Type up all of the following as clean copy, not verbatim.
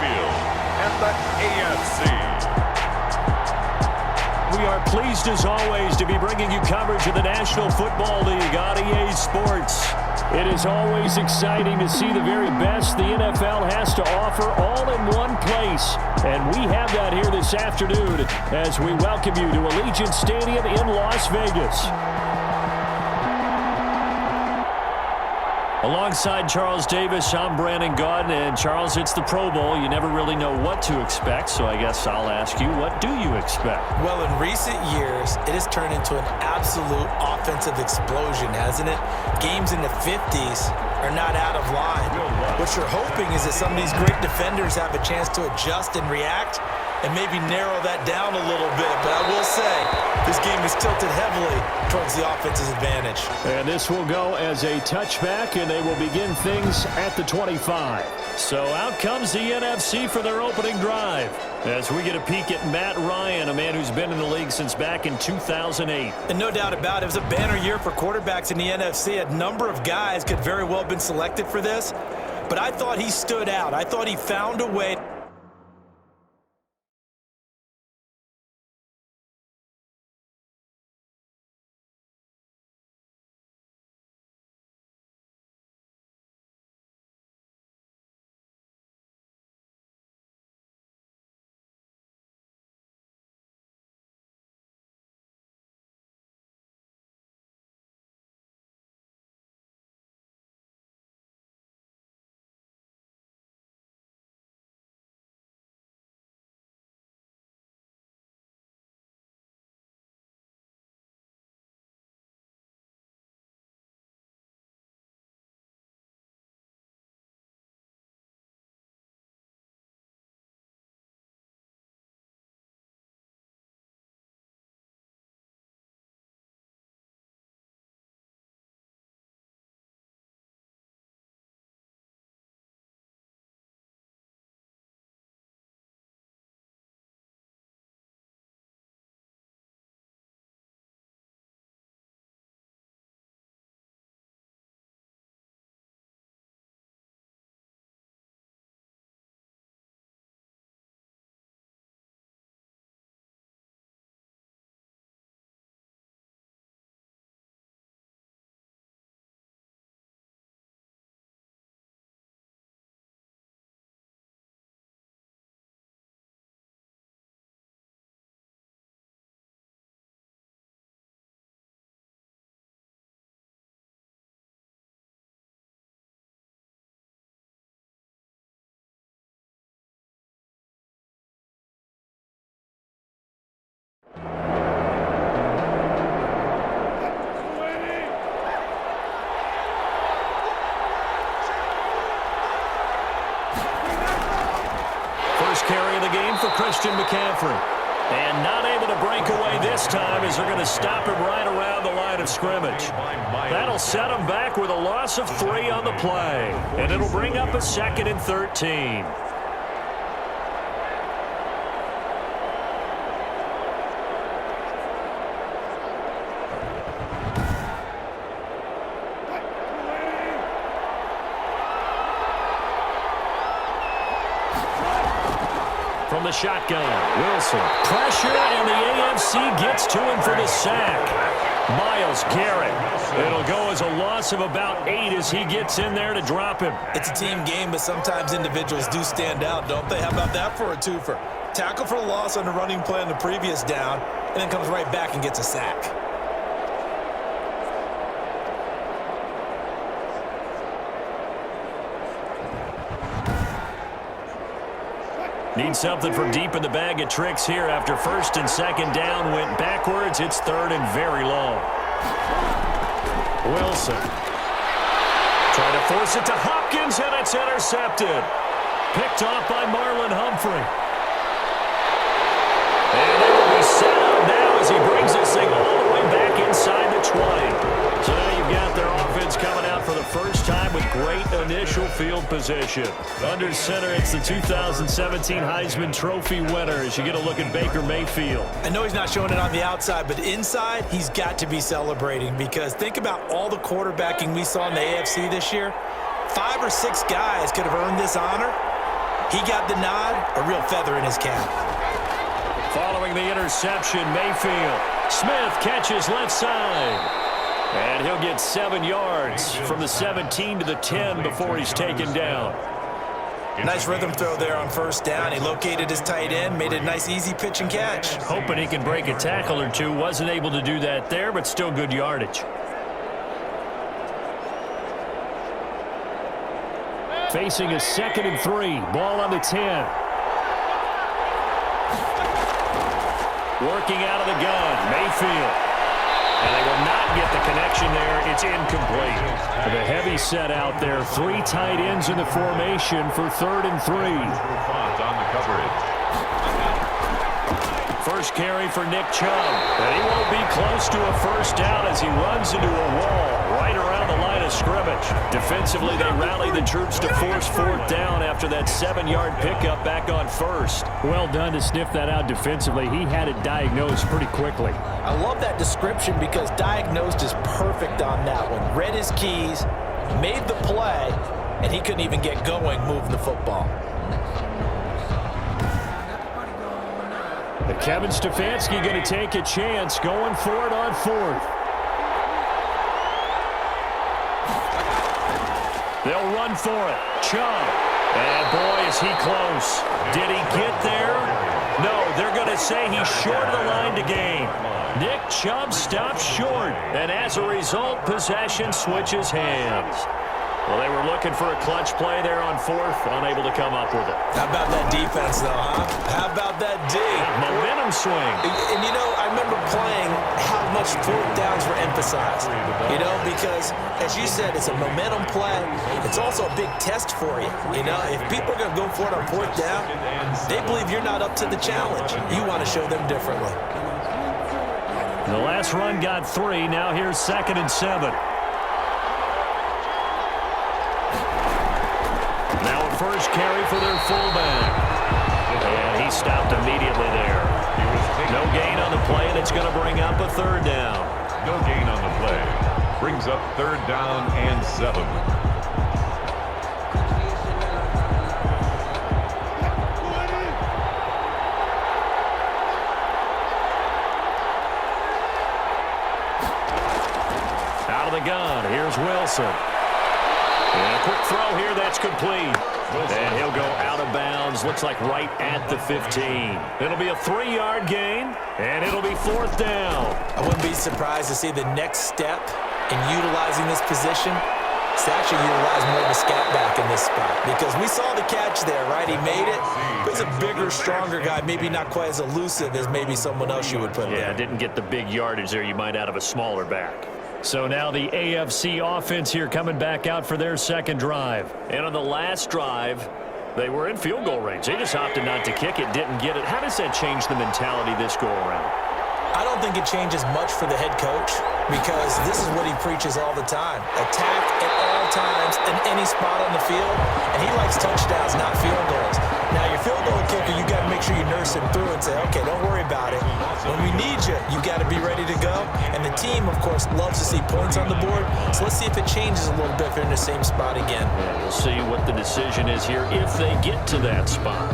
Mayfield and the AFC. We are pleased as always to be bringing you coverage of the National Football League on EA Sports. It is always exciting to see the very best the NFL has to offer all in one place. And we have that here this afternoon as we welcome you to Allegiant Stadium in Las Vegas. Alongside Charles Davis, I'm Brandon Gaudin, and Charles, it's the Pro Bowl. You never really know what to expect, so I guess I'll ask you, what do you expect? Well, in recent years, it has turned into an absolute offensive explosion, hasn't it? Games in the 50s are not out of line. What you're hoping is that some of these great defenders have a chance to adjust and react and maybe narrow that down a little bit. But I will say, this game is tilted heavily towards the offense's advantage. And this will go as a touchback, and they will begin things at the 25. So out comes the NFC for their opening drive as we get a peek at Matt Ryan, a man who's been in the league since back in 2008. And no doubt about it, it was a banner year for quarterbacks in the NFC. A number of guys could very well have been selected for this, but I thought he stood out. I thought he found a way. Carry of the game for Christian McCaffrey. And not able to break away this time as they're going to stop him right around the line of scrimmage. That'll set him back with a loss of 3 on the play. And it'll bring up a 2nd and 13. From the shotgun, Wilson. Pressure, and the AFC gets to him for the sack. Myles Garrett. It'll go as a loss of about 8 as he gets in there to drop him. It's a team game, but sometimes individuals do stand out, don't they? How about that for a twofer? Tackle for a loss on the running play on the previous down, and then comes right back and gets a sack. Need something from deep in the bag of tricks here after 1st and 2nd down went backwards. It's 3rd and very long. Wilson. Trying to force it to Hopkins, and it's intercepted. Picked off by Marlon Humphrey. And it will be set up now as he brings this thing all the way back inside the 20. So now you've got their offense coming out for the first time with great initial field position. Under center, it's the 2017 Heisman Trophy winner as you get a look at Baker Mayfield. I know he's not showing it on the outside, but inside, he's got to be celebrating because think about all the quarterbacking we saw in the AFC this year. 5 or 6 guys could have earned this honor, He got the nod, a real feather in his cap. Following the interception, Mayfield. Smith catches left side. And he'll get 7 yards from the 17 to the 10 before he's taken down. Nice rhythm throw there on first down. He located his tight end, made it a nice easy pitch and catch. Hoping he can break a tackle or two. Wasn't able to do that there, but still good yardage. Facing a 2nd and 3. Ball on the 10. Working out of the gun, Mayfield. And they will not get the connection there. It's incomplete. The heavy set out there. 3 tight ends in the formation for 3rd and 3. On the coverage. First carry for Nick Chubb. And he won't be close to a first down as he runs into a wall right around the line of scrimmage. Defensively, they rally the troops to force 4th down after that 7-yard pickup back on first. Well done to sniff that out defensively. He had it diagnosed pretty quickly. I love that description because diagnosed is perfect on that one. Read his keys, made the play, and he couldn't even get going moving the football. Kevin Stefanski going to take a chance going for it on 4th. They'll run for it. Chubb. And boy, is he close. Did he get there? No, they're going to say he's short of the line to gain. Nick Chubb stops short. And as a result, possession switches hands. Well, they were looking for a clutch play there on 4th, unable to come up with it. How about that defense, though, huh? How about that D? Momentum swing. And, you know, I remember playing how much 4th downs were emphasized. You know, because, as you said, it's a momentum play. It's also a big test for you. You know, if people are going to go for it on 4th down, they believe you're not up to the challenge. You want to show them differently. The last run got 3. Now here's 2nd and 7. First carry for their fullback. And he stopped immediately there. No gain on the play, and it's going to bring up a 3rd down. No gain on the play. Brings up 3rd down and 7. Out of the gun, here's Wilson. And a quick throw here, that's complete. And he'll go out of bounds, looks like right at the 15. It'll be a 3-yard gain, and it'll be 4th down. I wouldn't be surprised to see the next step in utilizing this position is to actually utilize more of a scat back in this spot. Because we saw the catch there, right? He made it. But he's a bigger, stronger guy, maybe not quite as elusive as maybe someone else you would put there. Yeah, didn't get the big yardage there you might out of a smaller back. So now the AFC offense here coming back out for their 2nd drive. And on the last drive, they were in field goal range. They just opted not to kick it, didn't get it. How does that change the mentality this go-around? I don't think it changes much for the head coach because this is what he preaches all the time. Attack at all times in any spot on the field, and he likes touchdowns, not field goals. Now, your field goal kicker, you got to make sure you nurse him through and say, okay, don't worry about it. When we need you, you got to be ready to go. And the team, of course, loves to see points on the board. So let's see if it changes a little bit if they're in the same spot again. Yeah, we'll see what the decision is here if they get to that spot.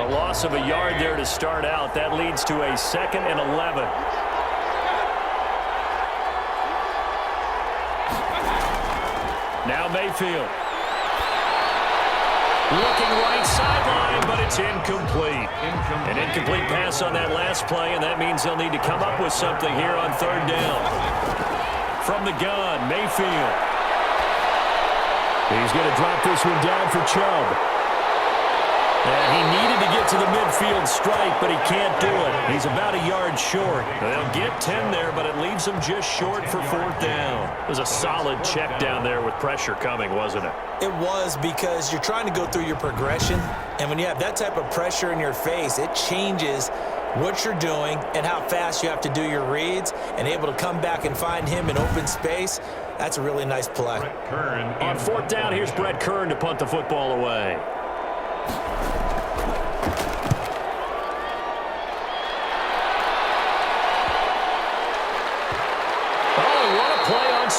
Loss of a yard there to start out. That leads to a 2nd and 11. Now Mayfield. Looking right sideline, but it's incomplete. An incomplete pass on that last play, and that means they'll need to come up with something here on 3rd down. From the gun, Mayfield. He's going to drop this one down for Chubb. And he needed to get to the midfield strike, but he can't do it. He's about a yard short. They'll get 10 there, but it leaves him just short for 4th down. It was a solid check down there with pressure coming, wasn't it? It was, because you're trying to go through your progression, and when you have that type of pressure in your face, it changes what you're doing and how fast you have to do your reads, and able to come back and find him in open space. That's a really nice play. On 4th down, here's Brett Kern to punt the football away.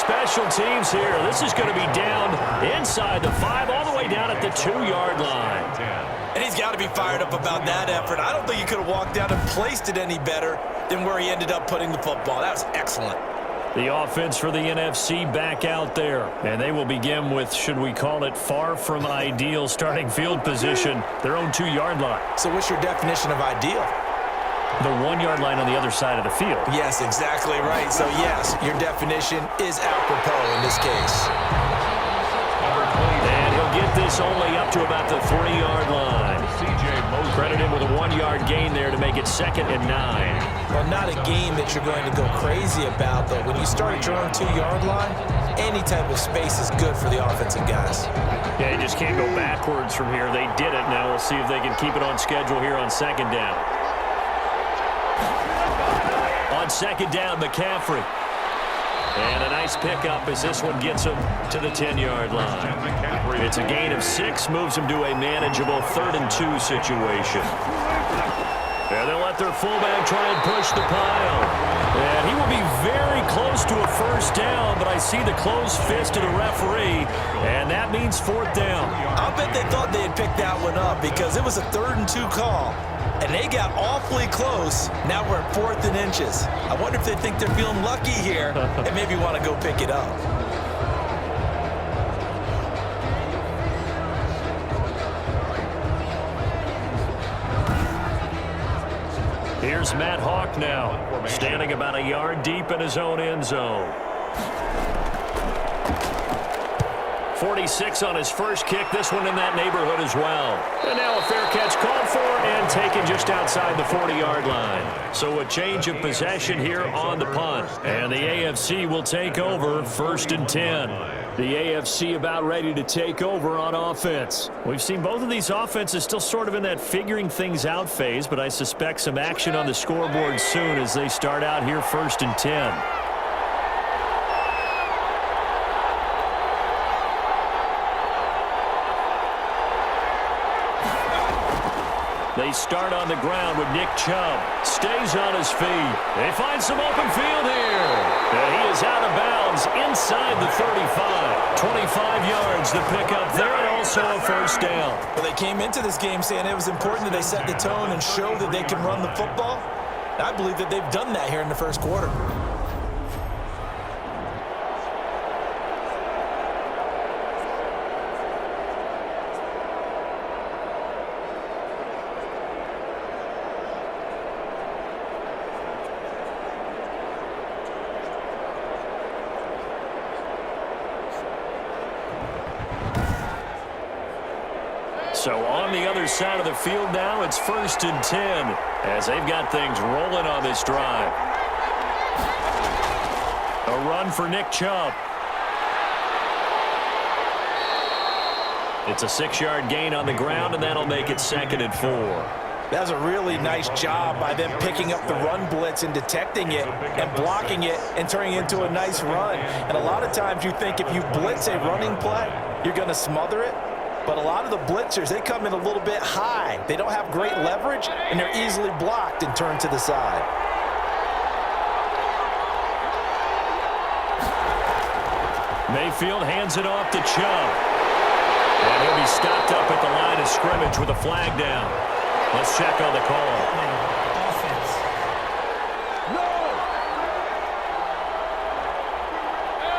special teams here. This is going to be down inside the 5, all the way down at the 2-yard line. And he's got to be fired up about that effort. I don't think he could have walked down and placed it any better than where he ended up putting the football. That was excellent. The offense for the NFC back out there. And they will begin with, should we call it, far from ideal starting field position, their own 2-yard line. So what's your definition of ideal? The 1-yard line on the other side of the field. Yes, exactly right. So, yes, your definition is apropos in this case. And he'll get this only up to about the 3-yard line. Credit him with a 1-yard gain there to make it 2nd and 9. Well, not a game that you're going to go crazy about, but when you start at your own 2-yard line, any type of space is good for the offensive guys. Yeah, you just can't go backwards from here. They did it. Now we'll see if they can keep it on schedule here on 2nd down. On 2nd down, McCaffrey. And a nice pickup as this one gets him to the 10-yard line. It's a gain of 6, moves him to a manageable 3rd and 2 situation. And they'll let their fullback try and push the pile. And he will be very close to a 1st down, but I see the closed fist of the referee, and that means 4th down. I'll bet they thought they had picked that one up because it was a 3rd and 2 call. And they got awfully close. Now we're at 4th and inches. I wonder if they think they're feeling lucky here and maybe want to go pick it up. Here's Matt Hawk now, standing about a yard deep in his own end zone. 46 on his first kick, this one in that neighborhood as well. And now a fair catch called for and taken just outside the 40-yard line. So a change of possession here on the punt. And the AFC will take over 1st and 10. The AFC about ready to take over on offense. We've seen both of these offenses still sort of in that figuring things out phase, but I suspect some action on the scoreboard soon as they start out here 1st and 10. They start on the ground with Nick Chubb. Stays on his feet. They find some open field here. And he is out of bounds inside the 35. 25 yards to pick up there, and also a 1st down. Well, they came into this game saying it was important that they set the tone and show that they can run the football. I believe that they've done that here in the 1st quarter. So on the other side of the field now, it's 1st and 10 as they've got things rolling on this drive. A run for Nick Chubb. It's a 6-yard gain on the ground, and that'll make it 2nd and 4. That was a really nice job by them picking up the run blitz and detecting it and blocking it and turning it into a nice run. And a lot of times you think if you blitz a running play, you're going to smother it. But a lot of the blitzers, they come in a little bit high. They don't have great leverage, and they're easily blocked and turned to the side. Mayfield hands it off to Chubb. And he'll be stopped up at the line of scrimmage with a flag down. Let's check on the call. Offense.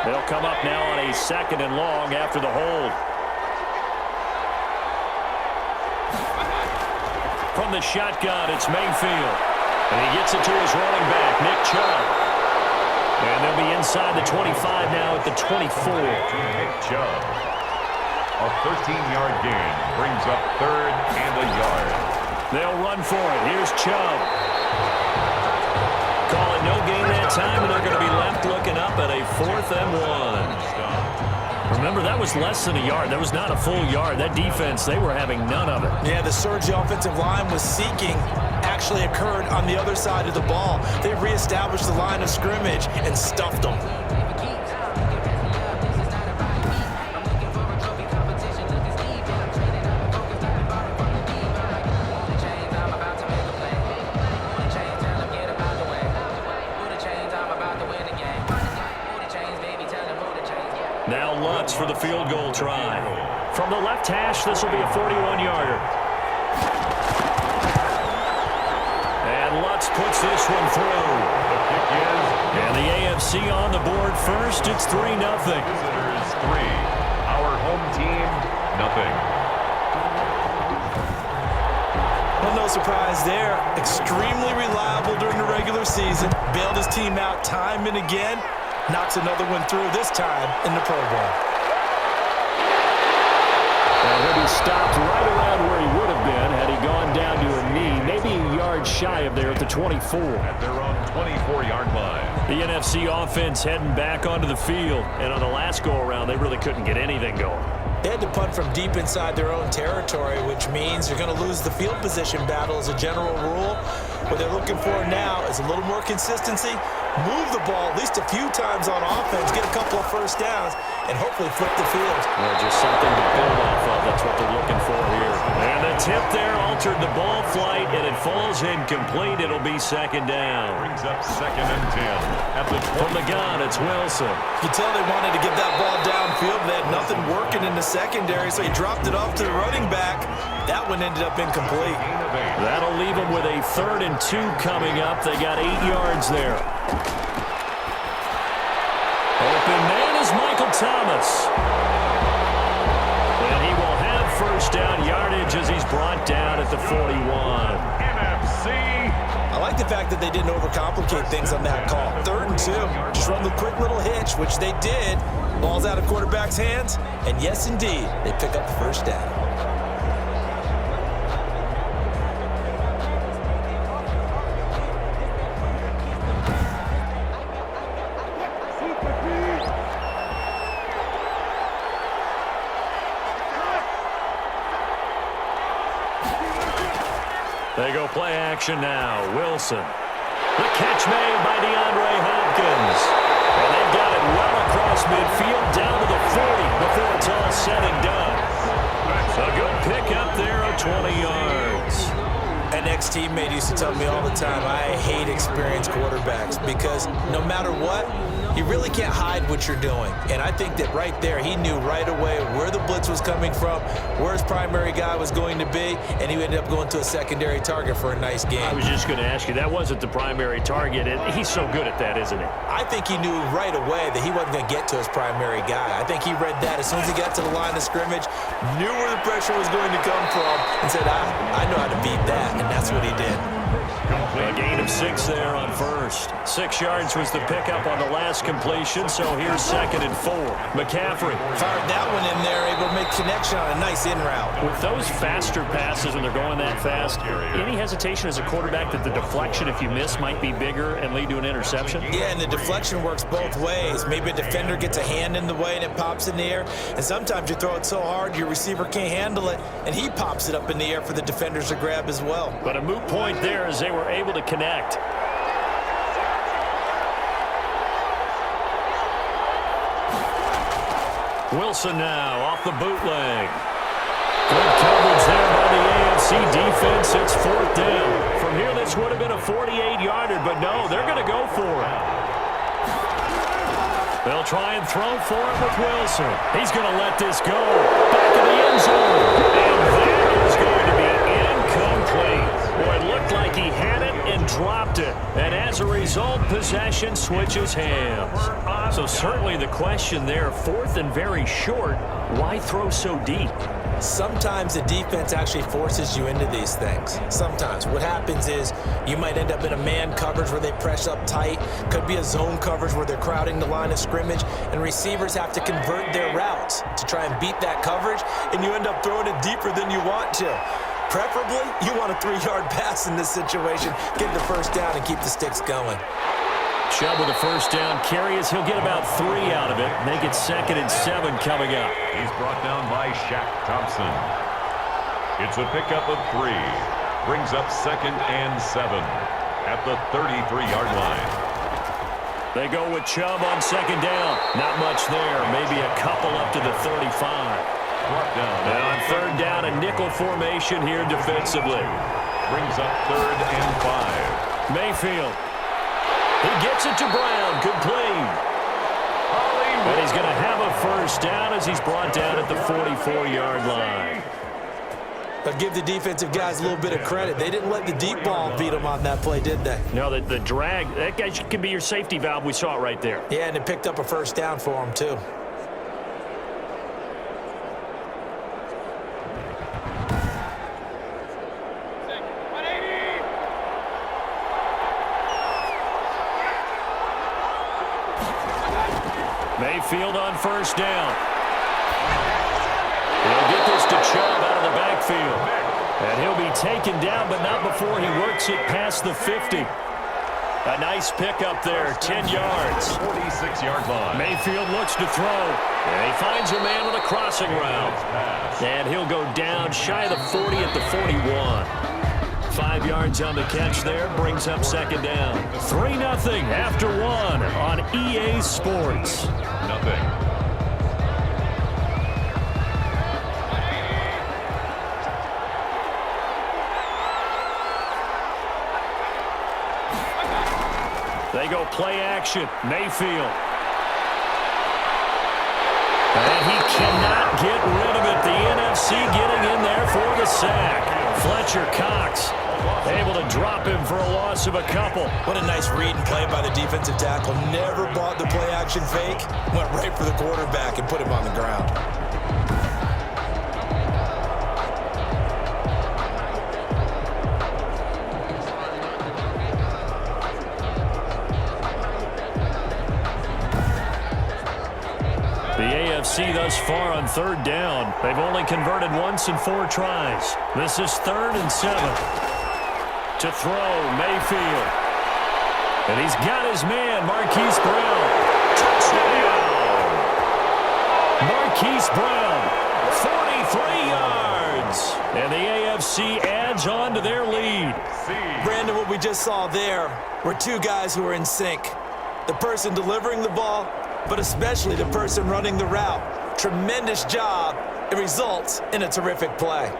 They'll come up now on a 2nd and long after the hold. From the shotgun, it's Mayfield. And he gets it to his running back, Nick Chubb. And they'll be inside the 25 now at the 24. Nick Chubb. A 13-yard gain brings up 3rd and a yard. They'll run for it. Here's Chubb. Call it no gain that time, and they're going to be left looking up at a 4th and 1. Remember, that was less than a yard. That was not a full yard. That defense, they were having none of it. Yeah, the surge the offensive line was seeking actually occurred on the other side of the ball. They reestablished the line of scrimmage and stuffed them. Lutz for the field goal try. From the left hash, this will be a 41-yarder. And Lutz puts this one through. And the AFC on the board first. It's 3-0. Visitors 3. Our home team, nothing. Well, no surprise there. Extremely reliable during the regular season. Bailed his team out time and again. Knocks another one through, this time in the Pro Bowl. And he'll be stopped right around where he would have been had he gone down to a knee. Maybe a yard shy of there at the 24. At their own 24-yard line. The NFC offense heading back onto the field. And on the last go-around, they really couldn't get anything going. They had to punt from deep inside their own territory, which means you're going to lose the field position battle as a general rule. What they're looking for now is a little more consistency, move the ball at least a few times on offense, get a couple of first downs, and hopefully flip the field. Yeah, just something to build off of. That's what they're looking for here. And the tip there altered the ball flight, and it falls incomplete. It'll be second down. Brings up 2nd and 10. At the From the gun, it's Wilson. You can tell they wanted to get that ball downfield. They had nothing working in the secondary, so he dropped it off to the running back. That one ended up incomplete. That'll leave them with a 3rd and 2 coming up. They got 8 yards there. Open man is Michael Thomas. And he will have first down yardage as he's brought down at the 41. NFC. I like the fact that they didn't overcomplicate things on that call. 3rd and 2. Just run the quick little hitch, which they did. Ball's out of quarterback's hands. And yes, indeed, they pick up the first down. They go play action now. Wilson. The catch made by DeAndre Hopkins. And they've got it well across midfield down to the 40 before it's all said and done. A good pick up there of 20 yards. An ex-teammate used to tell me all the time, I hate experienced quarterbacks because no matter what, you really can't hide what you're doing. And I think that right there, he knew right away where the blitz was coming from, where his primary guy was going to be, and he ended up going to a secondary target for a nice game. I was just going to ask you, that wasn't the primary target. He's so good at that, isn't he? I think he knew right away that he wasn't going to get to his primary guy. I think he read that as soon as he got to the line of scrimmage, knew where the pressure was going to come from, and said, I know how to beat that, and that's what he did. A gain of 6 there on first. 6 yards was the pickup on the last completion, so here's 2nd and 4. McCaffrey. Fired that one in there, able to make connection on a nice in route. With those faster passes when they're going that fast, any hesitation as a quarterback that the deflection, if you miss, might be bigger and lead to an interception? Yeah, and the deflection works both ways. Maybe a defender gets a hand in the way and it pops in the air, and sometimes you throw it so hard your receiver can't handle it, and he pops it up in the air for the defenders to grab as well. But a moot point there as they were able to connect. Wilson now off the bootleg. Good coverage there by the AFC defense. It's 4th down. From here, this would have been a 48-yarder, but no, they're going to go for it. They'll try and throw for it with Wilson. He's going to let this go. Back of the end zone. And that is going to be incomplete. Boy, it looked like he had it and dropped it. And as a result, possession switches hands. So certainly the question there, 4th and very short, why throw so deep? Sometimes the defense actually forces you into these things. Sometimes. What happens is you might end up in a man coverage where they press up tight. Could be a zone coverage where they're crowding the line of scrimmage, and receivers have to convert their routes to try and beat that coverage, and you end up throwing it deeper than you want to. Preferably, you want a 3-yard pass in this situation. Get the first down and keep the sticks going. Chubb with a first down carry as he'll get about 3 out of it. Make it 2nd and 7 coming up. He's brought down by Shaq Thompson. It's a pickup of 3. Brings up 2nd and 7 at the 33-yard line. They go with Chubb on 2nd down. Not much there. Maybe a couple up to the 35. Brought down. And on 3rd down, a nickel formation here defensively. Brings up 3rd and 5. Mayfield. He gets it to Brown. Good play. And he's going to have a first down as he's brought down at the 44-yard line. But give the defensive guys a little bit of credit. They didn't let the deep ball beat them on that play, did they? No, the drag, that guy can be your safety valve. We saw it right there. Yeah, and it picked up a first down for him, too. Mayfield on first down. He'll get this to Chubb out of the backfield. And he'll be taken down, but not before he works it past the 50. A nice pickup there, 10 yards. 46-yard line. Mayfield looks to throw. And he finds a man on the crossing route. And he'll go down shy of the 40 at the 41. 5 yards on the catch there, brings up second down. 3-0 after 1 on EA Sports. Nothing. They go play action. Mayfield. And he cannot get rid of it. The NFC getting in there for the sack. Fletcher Cox able to drop him for a loss of a couple. What a nice read and play by the defensive tackle. Never bought the play action fake. Went right for the quarterback and put him on the ground. The AFC thus far on third down. They've only converted once in 4 tries. This is 3rd and 7. To throw, Mayfield. And he's got his man, Marquise Brown. Touchdown! Marquise Brown, 43 yards. And the AFC adds on to their lead. Brandon, what we just saw there were 2 guys who were in sync. The person delivering the ball, but especially the person running the route. Tremendous job. It results in a terrific play.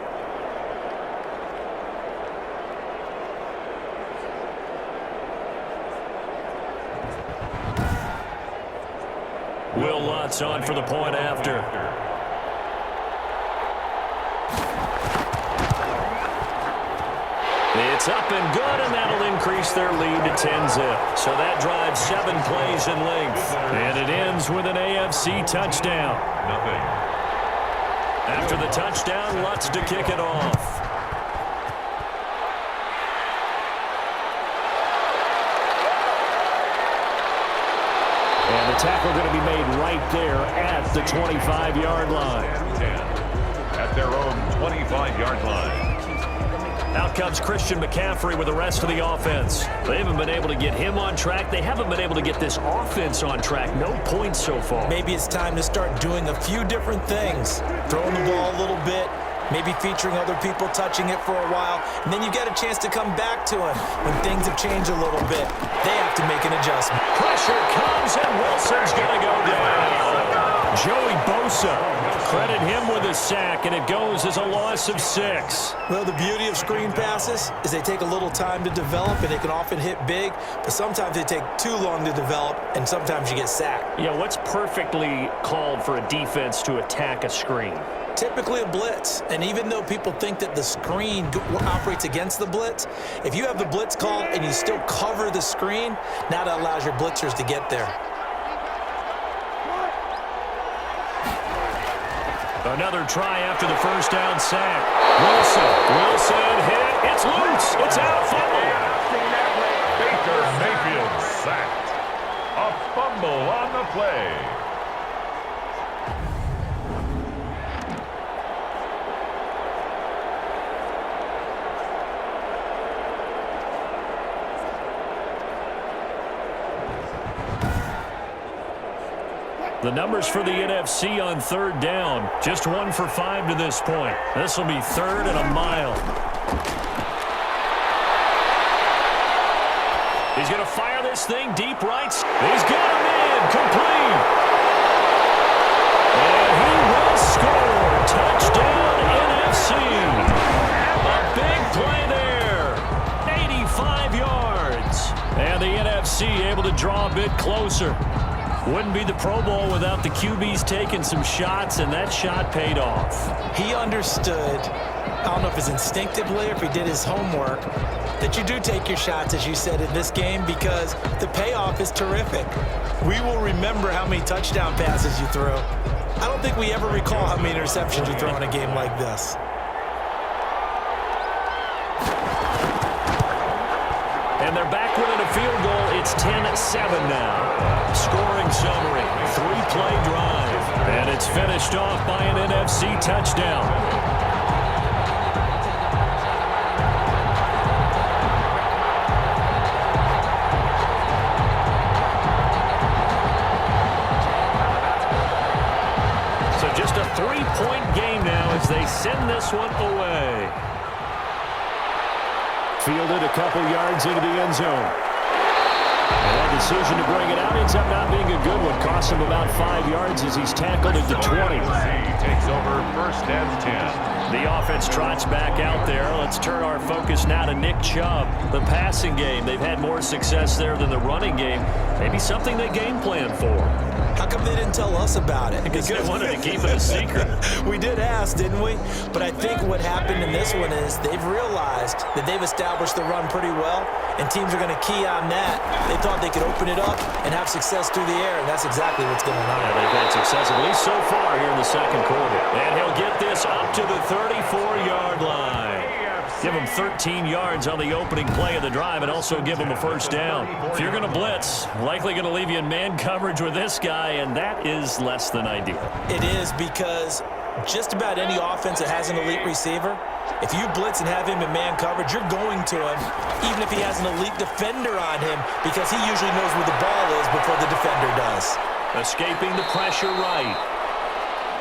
Will Lutz on for the point after. It's up and good, and that'll increase their lead to 10-zip. So that drives 7 plays in length. And it ends with an AFC touchdown. Nothing. After the touchdown, Lutz to kick it off. And the tackle going to be made right there at the 25-yard line. At their own 25-yard line. Out comes Christian McCaffrey with the rest of the offense. They haven't been able to get him on track. They haven't been able to get this offense on track. No points so far. Maybe it's time to start doing a few different things. Throwing the ball a little bit, maybe featuring other people touching it for a while, and then you get a chance to come back to him when things have changed a little bit. They have to make an adjustment. Pressure comes, and Wilson's going to go down. Joey Bosa, credit him with a sack, and it goes as a loss of 6. Well, the beauty of screen passes is they take a little time to develop, and they can often hit big, but sometimes they take too long to develop, and sometimes you get sacked. Yeah, what's perfectly called for a defense to attack a screen? Typically a blitz, and even though people think that the screen operates against the blitz, if you have the blitz called and you still cover the screen, now that allows your blitzers to get there. Another try after the first down sack. Wilson hit. It's loose. It's out. Fumble. Baker Mayfield sacked. A fumble on the play. The numbers for the NFC on third down, just 1 for 5 to this point. This will be 3rd and a mile. He's going to fire this thing deep right. He's got him in, complete. And he will score. Touchdown, NFC. A big play there. 85 yards. And the NFC able to draw a bit closer. Wouldn't be the Pro Bowl without the QBs taking some shots, and that shot paid off. He understood, I don't know if it's instinctively or if he did his homework, that you do take your shots, as you said, in this game because the payoff is terrific. We will remember how many touchdown passes you threw. I don't think we ever recall how many interceptions you throw in a game like this. And they're back within a field goal. It's 10-7 now. Scoring summary, 3-play drive. And it's finished off by an NFC touchdown. So just a 3-point game now as they send this one away. Fielded a couple yards into the end zone. And that decision to bring it out ends up not being a good one. Cost him about 5 yards as he's tackled at the 20. Takes over first and 10. The offense trots back out there. Let's turn our focus now to Nick Chubb. The passing game, they've had more success there than the running game. Maybe something they game plan for. How come they didn't tell us about it? Because they wanted to keep it a secret. We did ask, didn't we? But I think what happened in this one is they've realized that they've established the run pretty well, and teams are going to key on that. They thought they could open it up and have success through the air, and that's exactly what's going on. Yeah, they've had success, at least so far here in the second quarter. And he'll get this up to the 34-yard line. Give him 13 yards on the opening play of the drive and also give him a first down. If you're going to blitz, likely going to leave you in man coverage with this guy, and that is less than ideal. It is because just about any offense that has an elite receiver, if you blitz and have him in man coverage, you're going to him, even if he has an elite defender on him, because he usually knows where the ball is before the defender does. Escaping the pressure right.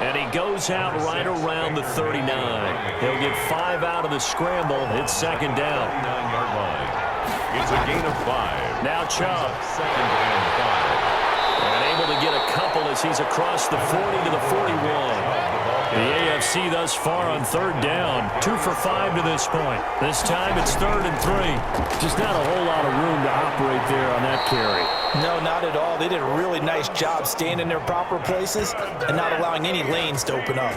And he goes out right around the 39. He'll get 5 out of the scramble. It's second down. 39-yard line. It's a gain of 5. Now Chubb. Second and 5. And able to get a couple as he's across the 40 to the 41. The AFC thus far on third down. 2 for 5 to this point. This time it's 3rd and 3. Just not a whole lot of room to operate there on that carry. No, not at all. They did a really nice job staying in their proper places and not allowing any lanes to open up.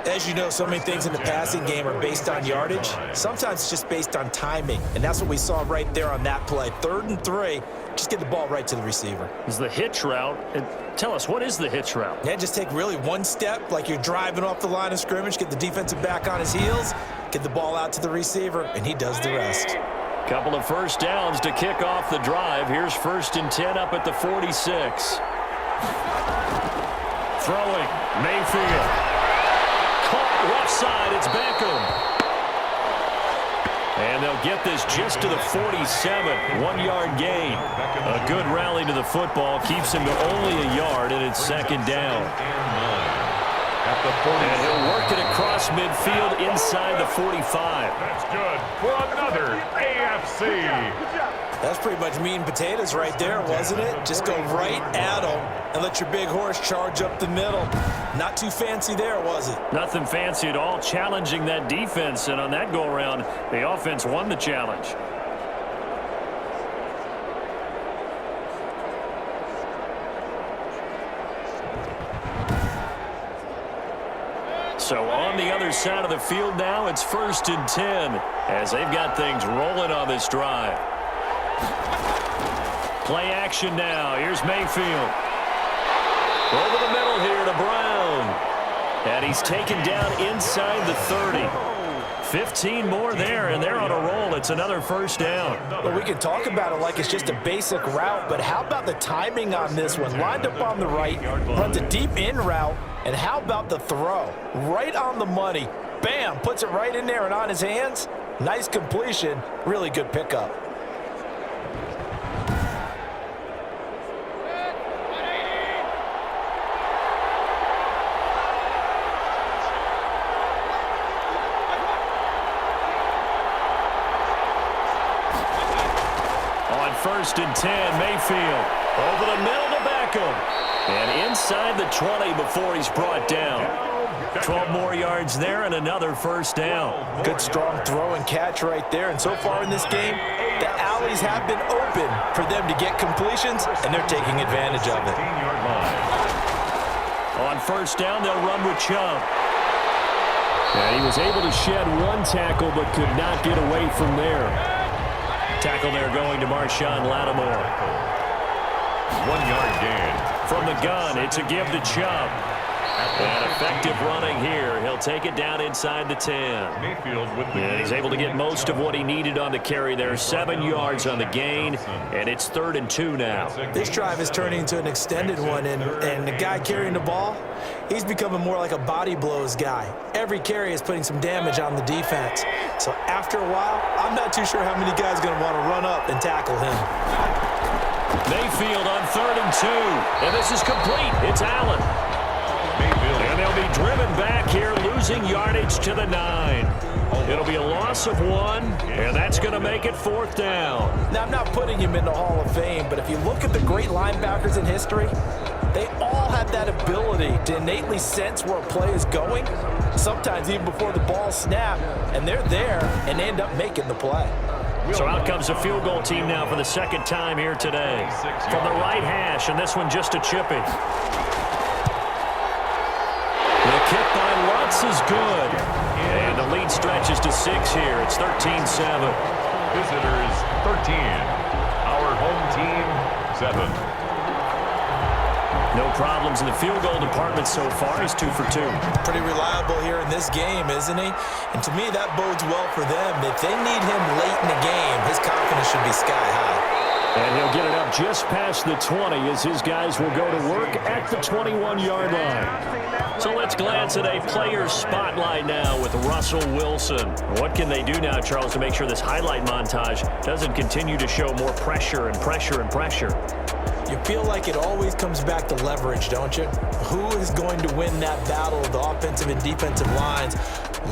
As you know, so many things in the passing game are based on yardage. Sometimes it's just based on timing, and that's what we saw right there on that play. 3rd and 3, just get the ball right to the receiver. Is the hitch route. And tell us, what is the hitch route? Yeah, just take really one step, like you're driving off the line of scrimmage, get the defensive back on his heels, get the ball out to the receiver, and he does the rest. Couple of first downs to kick off the drive. Here's 1st and 10 up at the 46. Throwing, Mayfield. Caught left side, it's Beckham. And they'll get this just to the 47, 1-yard gain. A good rally to the football, keeps him to only a yard, and it's second down. At the 40. And he'll work it across midfield inside the 45. That's good for another AFC. That's pretty much meat and potatoes right there, wasn't it? Just go right at him and let your big horse charge up the middle. Not too fancy there, was it? Nothing fancy at all, challenging that defense, and on that go-around, the offense won the challenge. So on the other side of the field now, it's 1st and 10 as they've got things rolling on this drive. Play action now. Here's Mayfield. Over the middle here to Brown. And he's taken down inside the 30. 15 more there, and they're on a roll. It's another first down. Well, we can talk about it like it's just a basic route, but how about the timing on this one? Lined up on the right, runs a deep in route, and how about the throw? Right on the money. Bam, puts it right in there and on his hands. Nice completion. Really good pickup. On 1st and 10, Mayfield over the middle to Beckham. And inside the 20 before he's brought down. 12 more yards there and another first down. Good strong throw and catch right there. And so far in this game, the alleys have been open for them to get completions, and they're taking advantage of it. On first down, they'll run with Chubb. And he was able to shed one tackle but could not get away from there. Tackle there going to Marshawn Lattimore. 1 yard gain. From the gun, it's a give to Chubb. And effective running here. He'll take it down inside the 10. Mayfield with the And he's able to get most of what he needed on the carry there. 7 yards on the gain, and it's 3rd and 2 now. This drive is turning into an extended one, and the guy carrying the ball, he's becoming more like a body blows guy. Every carry is putting some damage on the defense. So after a while, I'm not too sure how many guys are going to want to run up and tackle him. Mayfield on 3rd and 2, and this is complete. It's Allen. And they'll be driven back here, losing yardage to the 9. It'll be a loss of 1, and that's going to make it 4th down. Now, I'm not putting him in the Hall of Fame, but if you look at the great linebackers in history, they all have that ability to innately sense where a play is going, sometimes even before the ball snapped, and they're there, and they end up making the play. So out comes a field goal team now for the 2nd time here today. From the right hash, and this one just a chippy. The kick by Lutz is good. And the lead stretches to 6 here. It's 13-7. Visitors 13. Our home team 7. No problems in the field goal department so far. He's 2 for 2. Pretty reliable here in this game, isn't he? And to me, that bodes well for them. If they need him late in the game, his confidence should be sky high. And he'll get it up just past the 20 as his guys will go to work at the 21-yard line. So let's glance at a player's spotlight now with Russell Wilson. What can they do now, Charles, to make sure this highlight montage doesn't continue to show more pressure and pressure and pressure? You feel like it always comes back to leverage, don't you? Who is going to win that battle of the offensive and defensive lines?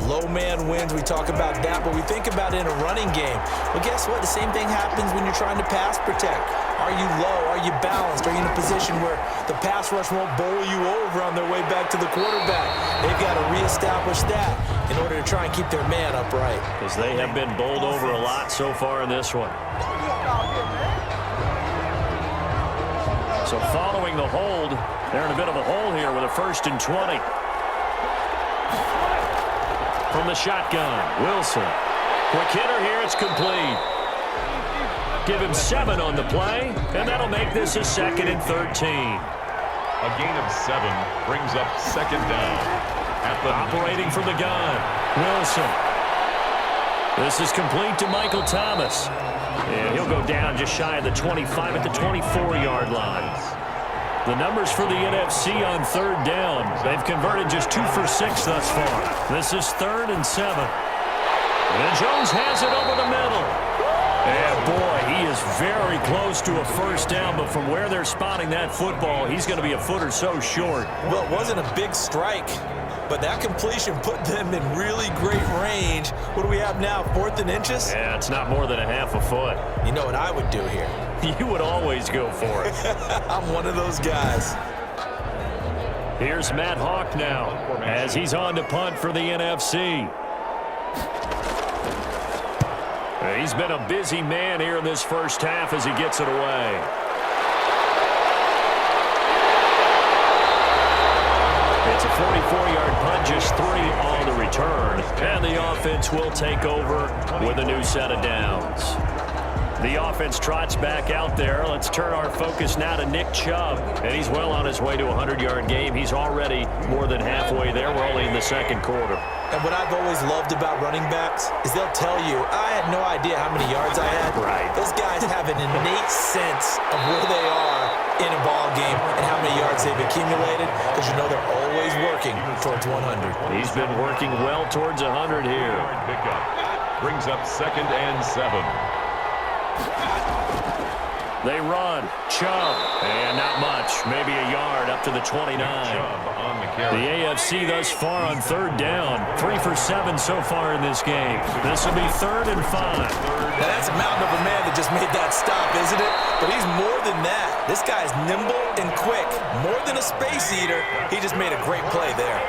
Low man wins, we talk about that, but we think about it in a running game. Well, guess what? The same thing happens when you're trying to pass protect. Are you low? Are you balanced? Are you in a position where the pass rush won't bowl you over on their way back to the quarterback? They've got to reestablish that in order to try and keep their man upright. Because they have been bowled over a lot so far in this one. So following the hold, they're in a bit of a hole here with a 1st and 20. From the shotgun, Wilson. Quick hitter here, it's complete. Give him 7 on the play, and that'll make this a 2nd and 13. A gain of 7 brings up 2nd down. Operating from the gun, Wilson. This is complete to Michael Thomas. And he'll go down just shy of the 25 at the 24-yard line. The numbers for the NFC on 3rd down. They've converted just 2 for 6 thus far. This is 3rd and 7. And Jones has it over the middle. And boy, he is very close to a 1st down, but from where they're spotting that football, he's going to be a foot or so short. Well, it wasn't a big strike, but that completion put them in really great range. What do we have now, 4th and inches? Yeah, it's not more than a half a foot. You know what I would do here? You would always go for it. I'm one of those guys. Here's Matt Hawk now as he's on to punt for the NFC. He's been a busy man here in this first half as he gets it away. It's a 44-yard punt, just 3 on the return. And the offense will take over with a new set of downs. The offense trots back out there. Let's turn our focus now to Nick Chubb. And he's well on his way to a 100-yard game. He's already more than halfway there. We're only in the 2nd quarter. And what I've always loved about running backs is they'll tell you, I had no idea how many yards I had. Right. Those guys have an innate sense of where they are in a ball game and how many yards they've accumulated, because you know they're always working towards 100. He's been working well towards 100 here. Pickup brings up 2nd and 7. They run. Chubb. And not much. Maybe a yard up to the 29. The AFC thus far on 3rd down. 3 for 7 so far in this game. This will be 3rd and 5. Now that's a mountain of a man that just made that stop, isn't it? But he's more than that. This guy's nimble and quick. More than a space eater. He just made a great play there.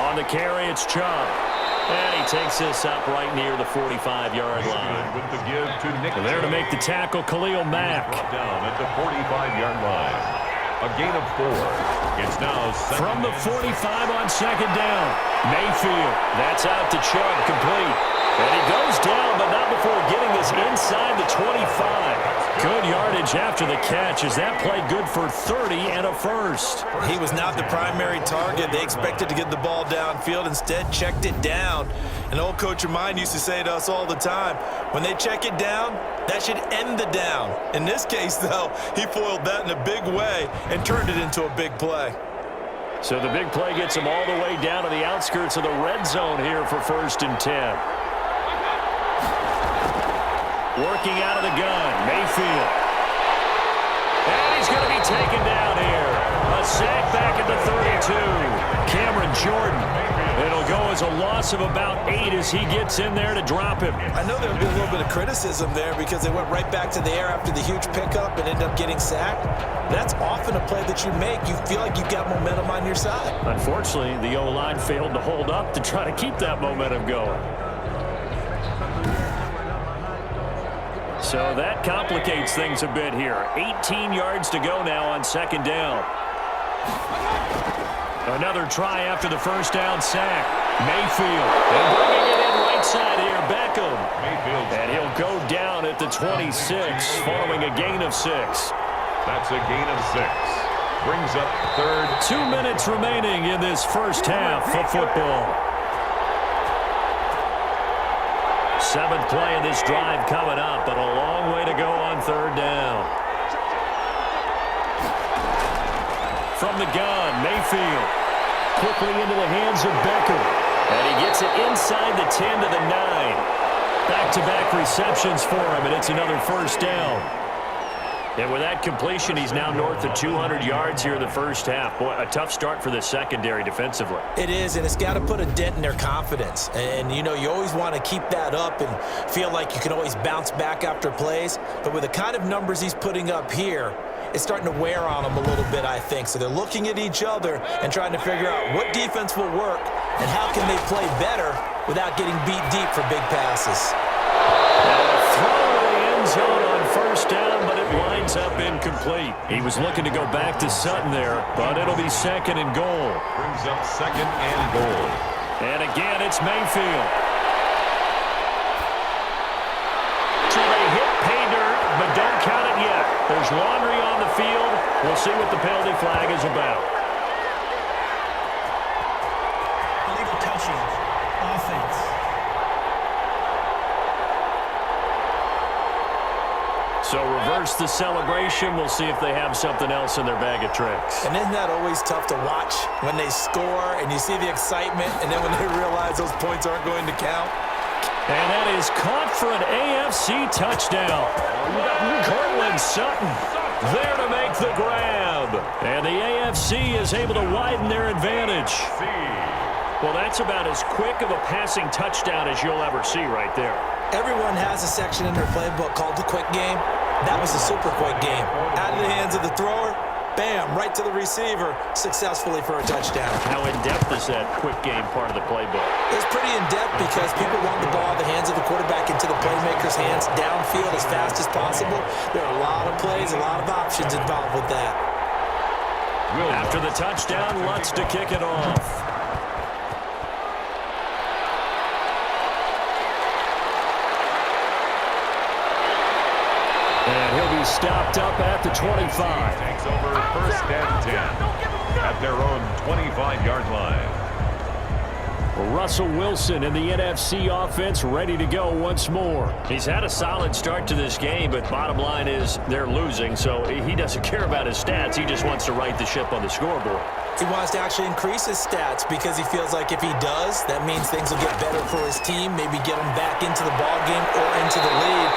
On the carry, it's Chubb. And he takes this up right near the 45-yard line. With the give to Nick. There to make the tackle, Khalil Mack. Down at the 45-yard line. A gain of 4. It's now from the 45 on second down. Mayfield. That's out to Chubb, complete. And he goes down, but not before getting this inside the 25. Good yardage after the catch as that play good for 30 and a first. He was not the primary target. They expected to get the ball downfield. Instead, checked it down. An old coach of mine used to say to us all the time, when they check it down, that should end the down. In this case, though, he foiled that in a big way and turned it into a big play. So the big play gets him all the way down to the outskirts of the red zone here for 1st and 10. Working out of the gun, Mayfield. And he's going to be taken down here. A sack back at the 32. Cameron Jordan. It'll go as a loss of about 8 as he gets in there to drop him. I know there'll be a little bit of criticism there because they went right back to the air after the huge pickup and ended up getting sacked. That's often a play that you make. You feel like you've got momentum on your side. Unfortunately, the O-line failed to hold up to try to keep that momentum going. So that complicates things a bit here. 18 yards to go now on second down. Another try after the first down sack. Mayfield. And bringing it in right side here, Beckham. Mayfield. And he'll go down at the 26 following a gain of 6. That's a gain of 6. Brings up 3rd. 2 minutes remaining in this first half of football. 7th play of this drive coming up, but a long way to go on 3rd down. From the gun, Mayfield. Quickly into the hands of Becker. And he gets it inside the 10 to the 9. Back-to-back receptions for him, and it's another first down. And with that completion, he's now north of 200 yards here in the first half. Boy, a tough start for the secondary defensively. It is, and it's got to put a dent in their confidence. And, you know, you always want to keep that up and feel like you can always bounce back after plays. But with the kind of numbers he's putting up here, it's starting to wear on them a little bit, I think. So they're looking at each other and trying to figure out what defense will work and how can they play better without getting beat deep for big passes. And a throw to the end zone on first down, but it winds up incomplete. He was looking to go back to Sutton there, but it'll be 2nd and goal. Brings up 2nd and goal. And again, it's Mayfield. So they hit pay dirt, but don't count it yet. There's laundry on the field. We'll see what the penalty flag is about. Illegal touching. Offense. So reverse the celebration. We'll see if they have something else in their bag of tricks. And isn't that always tough to watch when they score and you see the excitement and then when they realize those points aren't going to count? And that is caught for an AFC touchdown. Cortland Sutton there to make the grab. And the AFC is able to widen their advantage. Well, that's about as quick of a passing touchdown as you'll ever see right there. Everyone has a section in their playbook called the quick game. That was the super quick game. Out of the hands of the thrower, bam, right to the receiver, successfully for a touchdown. How in-depth is that quick game part of the playbook? It's pretty in-depth because people want the ball in the hands of the quarterback into the playmaker's hands downfield as fast as possible. There are a lot of plays, a lot of options involved with that. After the touchdown, Lutz to kick it off. And he'll be stopped up at the 25. Takes over 1st and 10 at their own 25-yard line. Russell Wilson in the NFC offense ready to go once more. He's had a solid start to this game, but bottom line is they're losing, so he doesn't care about his stats. He just wants to right the ship on the scoreboard. He wants to actually increase his stats because he feels like if he does, that means things will get better for his team, maybe get him back into the ball game or into the lead.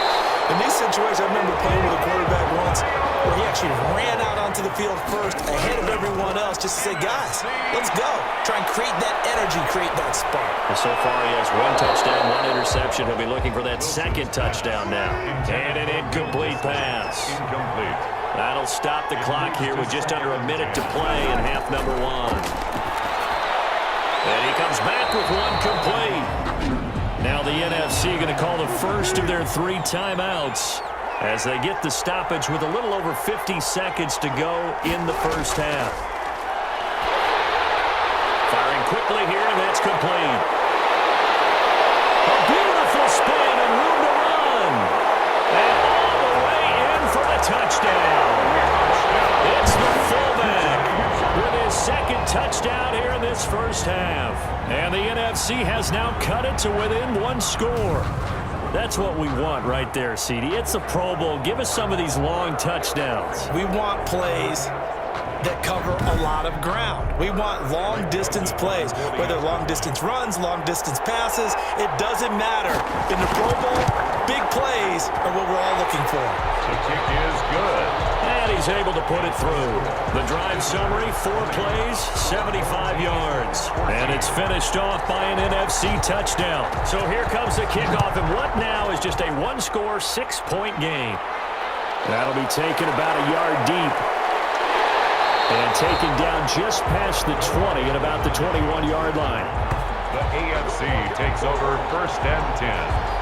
In these situations, I remember playing with a quarterback once where he actually ran out onto the field first ahead of everyone else just to say, guys, let's go. Try and create that energy, create that spark. And so far, he has 1 touchdown, 1 interception. He'll be looking for that 2nd touchdown now. And an incomplete pass. Incomplete. That'll stop the clock here with just under a minute to play in half number 1. And he comes back with one complete. Now the NFC going to call the first of their 3 timeouts as they get the stoppage with a little over 50 seconds to go in the first half. Firing quickly here, and that's complete. A beautiful spin and room to run. And all the way in for the touchdown. It's the fullback with his second touchdown here in this first half. And the NFC has now cut it to within 1 score. That's what we want right there, CD. It's a Pro Bowl. Give us some of these long touchdowns. We want plays that cover a lot of ground. We want long-distance plays, whether long-distance runs, long-distance passes. It doesn't matter. In the Pro Bowl, big plays are what we're all looking for. The kick is good. And he's able to put it through. The drive summary, 4 plays, 75 yards. And it's finished off by an NFC touchdown. So here comes the kickoff, and what now is just a 1-score, 6-point game. That'll be taken about a yard deep. And taken down just past the 20 at about the 21-yard line. The AFC takes over 1st and 10.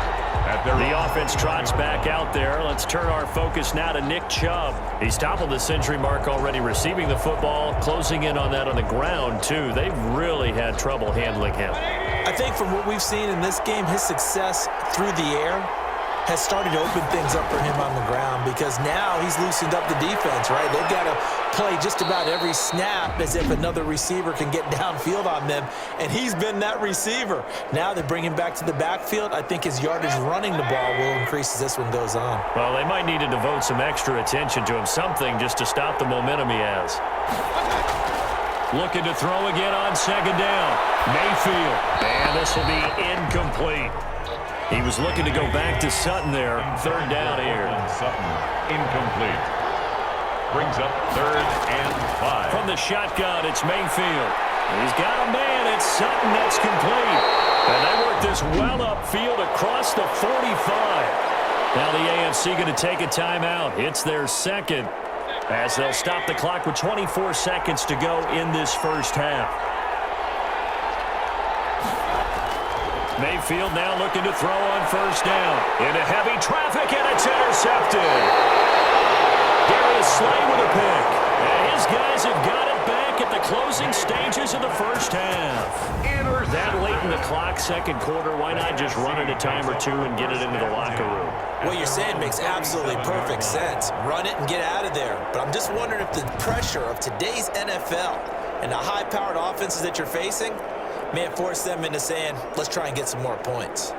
The offense trots back out there. Let's turn our focus now to Nick Chubb. He's toppled the century mark already, receiving the football, closing in on that on the ground, too. They've really had trouble handling him. I think from what we've seen in this game, his success through the air has started to open things up for him on the ground because now he's loosened up the defense, right? They've got to play just about every snap as if another receiver can get downfield on them, and he's been that receiver. Now they bring him back to the backfield. I think his yardage running the ball will increase as this one goes on. Well, they might need to devote some extra attention to him, something just to stop the momentum he has. Looking to throw again on 2nd down. Mayfield, and this will be incomplete. He was looking to go back to Sutton there. 3rd down here. Sutton, incomplete. Brings up 3rd and 5. From the shotgun, it's Mayfield. He's got a man. It's Sutton. That's complete. And they work this well upfield across the 45. Now the AFC going to take a timeout. It's their second as they'll stop the clock with 24 seconds to go in this first half. Mayfield now looking to throw on 1st down. Into heavy traffic, and it's intercepted. Darius Slay with a pick. And his guys have got it back at the closing stages of the first half. That late in the clock, 2nd quarter, why not just run it a time or 2 and get it into the locker room? What you're saying makes absolutely perfect sense. Run it and get out of there. But I'm just wondering if the pressure of today's NFL and the high-powered offenses that you're facing may have forced them into saying, let's try and get some more points.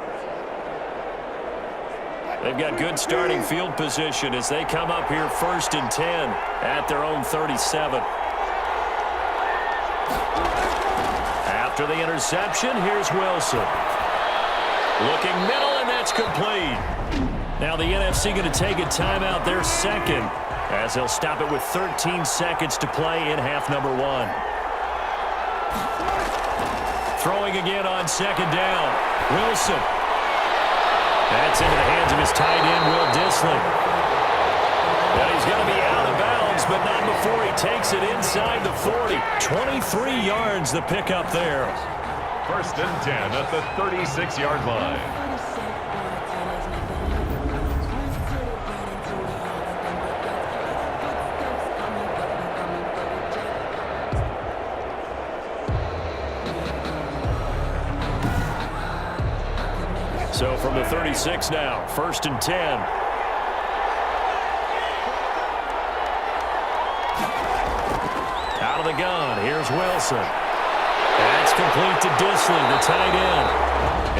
They've got good starting field position as they come up here 1st and 10 at their own 37. After the interception, here's Wilson. Looking middle, and that's complete. Now the NFC going to take a timeout, their second, as they'll stop it with 13 seconds to play in half number 1. Throwing again on 2nd down. Wilson. That's into the hands of his tight end, Will Dissly. And he's going to be out of bounds, but not before he takes it inside the 40. 23 yards the pickup there. 1st and 10 at the 36-yard line. So from the 36 now, 1st and 10. Out of the gun, here's Wilson. That's complete to Dissly, the tight end.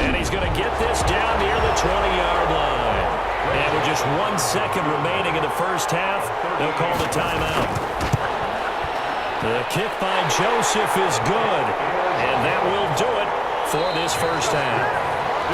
And he's going to get this down near the 20-yard line. And with just 1 second remaining in the first half, they'll call the timeout. The kick by Joseph is good. And that will do it for this first half.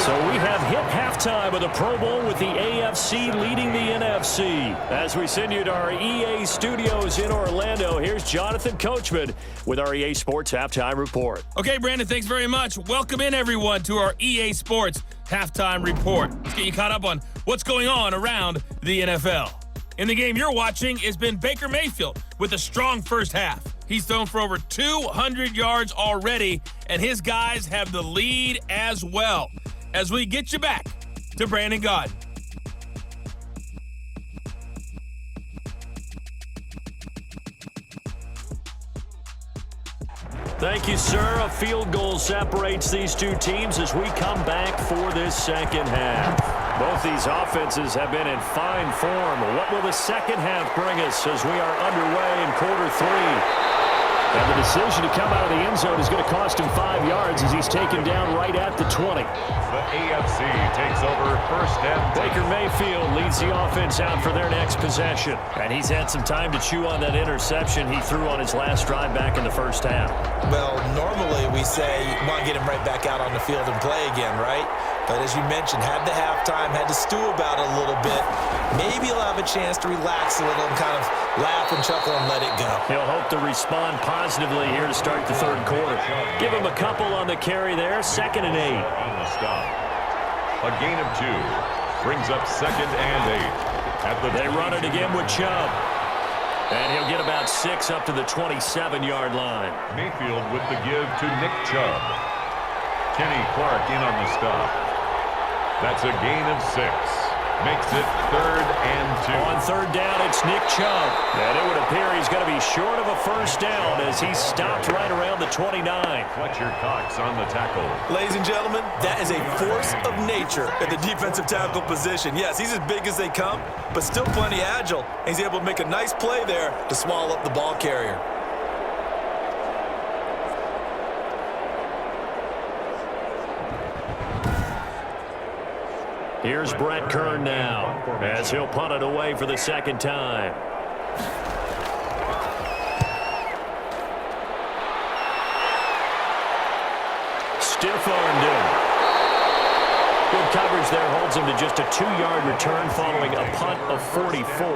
So we have hit halftime of the Pro Bowl with the AFC leading the NFC. As we send you to our EA studios in Orlando, here's Jonathan Coachman with our EA Sports Halftime Report. Okay, Brandon, thanks very much. Welcome in, everyone, to our EA Sports Halftime Report. Let's get you caught up on what's going on around the NFL. In the game you're watching has been Baker Mayfield with a strong first half. He's thrown for over 200 yards already, and his guys have the lead as well. As we get you back to Brandon Gaudin. Thank you, sir. A field goal separates these two teams as we come back for this second half. Both these offenses have been in fine form. What will the second half bring us as we are underway in quarter three? And the decision to come out of the end zone is going to cost him 5 yards as he's taken down right at the 20. The AFC takes over first and 10. Baker Mayfield leads the offense out for their next possession. And he's had some time to chew on that interception he threw on his last drive back in the first half. Well, normally we say you want to get him right back out on the field and play again, right? But as you mentioned, had the halftime, had to stew about it a little bit. Maybe he'll have a chance to relax a little and kind of laugh and chuckle and let it go. He'll hope to respond positively here to start the third quarter. Give him a couple on the carry there, 2nd and 8. On the stop. A gain of 2 brings up 2nd and 8. They run it again with Chubb. And he'll get about 6 up to the 27-yard line. Mayfield with the give to Nick Chubb. Kenny Clark in on the stop. That's a gain of 6. Makes it 3rd and 2. On 3rd down, it's Nick Chubb. And it would appear he's going to be short of a first down as he's stopped right around the 29. Fletcher Cox on the tackle. Ladies and gentlemen, that is a force of nature at the defensive tackle position. Yes, he's as big as they come, but still plenty agile. He's able to make a nice play there to swallow up the ball carrier. Here's Brett Kern now as he'll punt it away for the second time. Stiff-armed him. Good coverage there holds him to just a 2-yard return following a punt of 44.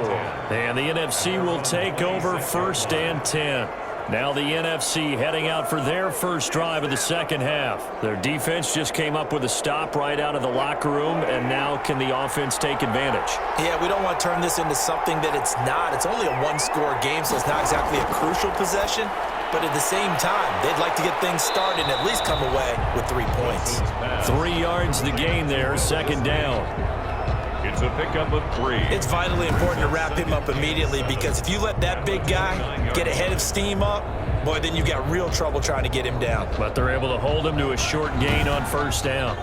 And the NFC will take over 1st and 10. Now the NFC heading out for their first drive of the second half. Their defense just came up with a stop right out of the locker room, and now can the offense take advantage? Yeah, we don't want to turn this into something that it's not. It's only a one-score game, so it's not exactly a crucial possession. But at the same time, they'd like to get things started and at least come away with 3 points. 3 yards the gain there, 2nd down. It's a pickup of 3. It's vitally important to wrap him up immediately because if you let that big guy get ahead of steam up, boy, then you've got real trouble trying to get him down. But they're able to hold him to a short gain on 1st down.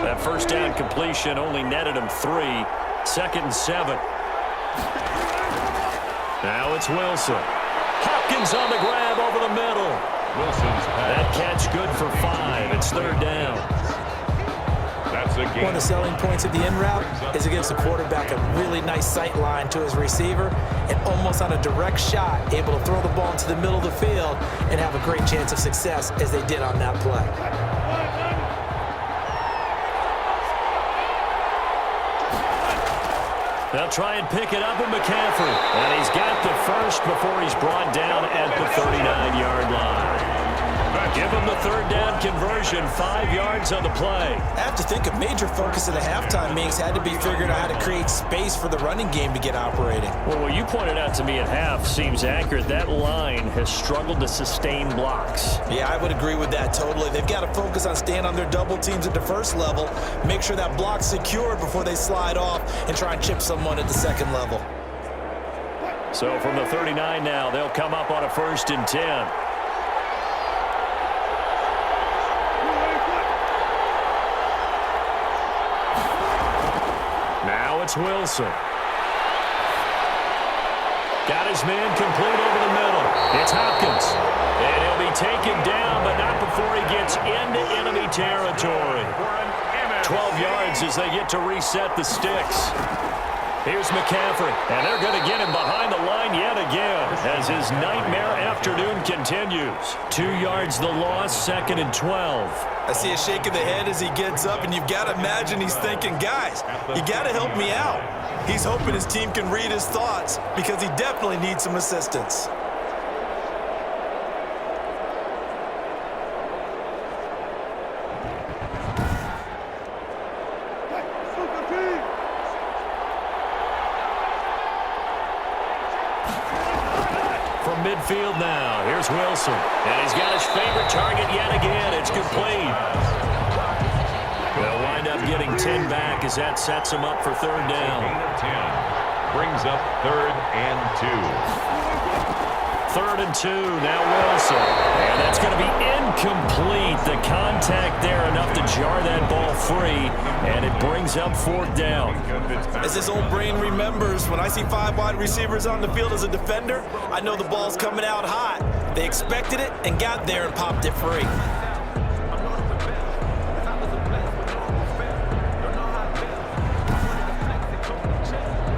That 1st down completion only netted him 3. 2nd and 7. Now it's Wilson. Hopkins on the grab over the middle. Wilson's pass. That catch good for 5. It's 3rd down. That's a gain. One of the selling points of the in route is it gives the quarterback a really nice sight line to his receiver and almost on a direct shot able to throw the ball into the middle of the field and have a great chance of success as they did on that play. They'll try and pick it up with McCaffrey. And he's got the first before he's brought down at the 39-yard line. Give him the 3rd down conversion, 5 yards on the play. I have to think a major focus of the halftime meetings had to be figuring out how to create space for the running game to get operating. Well, what you pointed out to me at half seems accurate. That line has struggled to sustain blocks. Yeah, I would agree with that totally. They've got to focus on staying on their double teams at the first level, make sure that block's secured before they slide off and try and chip someone at the second level. So from the 39 now, they'll come up on a 1st and 10. It's Wilson. Got his man complete over the middle. It's Hopkins. And he'll be taken down, but not before he gets into enemy territory. 12 yards as they get to reset the sticks. Here's McCaffrey, and they're going to get him behind the line yet again as his nightmare afternoon continues. 2 yards the loss, 2nd and 12. I see a shake of the head as he gets up, and you've got to imagine he's thinking, guys, you got to help me out. He's hoping his team can read his thoughts because he definitely needs some assistance. From midfield now. Here's Wilson. And he's got his favorite target yet again. It's complete. They'll wind up getting 10 back as that sets them up for third down. Gain of 10 brings up 3rd and 2. 3rd and 2, now Wilson. And that's going to be incomplete. The contact there enough to jar that ball free, and it brings up 4th down. As his old brain remembers, when I see 5 wide receivers on the field as a defender, I know the ball's coming out hot. They expected it and got there and popped it free.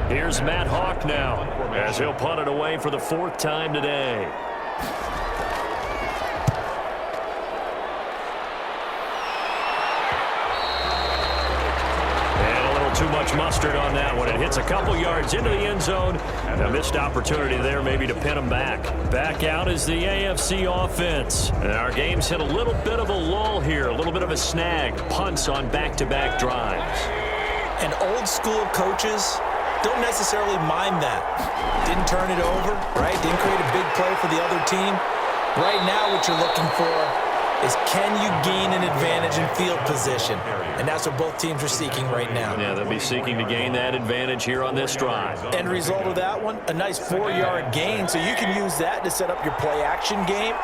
Here's Matt Hawk now, as he'll punt it away for the 4th time today. And a little too much mustard on that one. It hits a couple yards into the end zone. A missed opportunity there maybe to pin them back. Back out is the AFC offense. And our game's hit a little bit of a lull here, a little bit of a snag. Punts on back-to-back drives. And old school coaches don't necessarily mind that. Didn't turn it over, right? Didn't create a big play for the other team. Right now what you're looking for is, can you gain an advantage in field position? And that's what both teams are seeking right now. Yeah, they'll be seeking to gain that advantage here on this drive. End result of that one, a nice 4-yard gain, so you can use that to set up your play-action game,